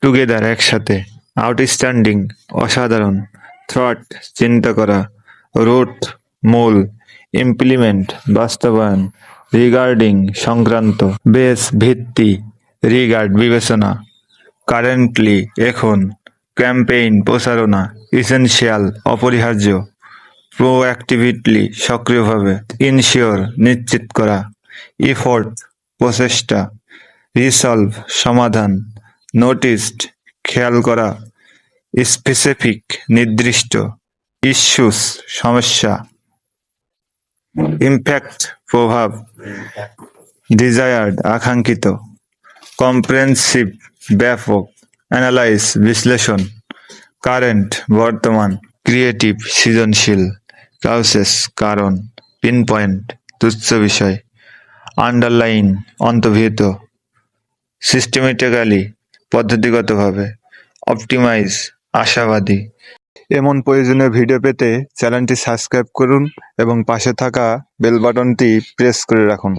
Together একসাথে, outstanding অসাধারণ, through চিন্তা করা, রুট মূল, ইমপ্লিমেন্ট বাস্তবায়ন, রিগার্ডিং সংক্রান্ত, বেস ভিত্তি, রিগার্ড বিবেচনা, কারেন্টলি এখন, ক্যাম্পেইন প্রচারণা, ইসেনশিয়াল অপরিহার্য, প্রোঅ্যাক্টিভিটলি সক্রিয়ভাবে, ইনশিওর নিশ্চিত করা, ইফোর্ট প্রচেষ্টা, রিসলভ সমাধান, নোটিসড খেয়াল করা, স্পেসিফিক নির্দিষ্ট, ইস্যুস সমস্যা, ইমপ্যাক্ট প্রভাব, ডিজায়ার্ড আকাঙ্ক্ষিত, কম্প্রেহেনসিভ ব্যাপক, অ্যানালাইজ বিশ্লেষণ, কারেন্ট বর্তমান, ক্রিয়েটিভ সৃজনশীল, কাউসেস কারণ, পিনপয়েন্ট তুচ্ছ বিষয়, আন্ডারলাইন অন্তর্ভুক্ত, সিস্টেমেটিক্যালি পদ্ধতিগতভাবে, অপটিমাইজ আশাবাদী। এমন প্রয়োজনীয় ভিডিও পেতে চ্যানেলটি সাবস্ক্রাইব করুন এবং পাশে থাকা বেল বাটনটি প্রেস করে রাখুন।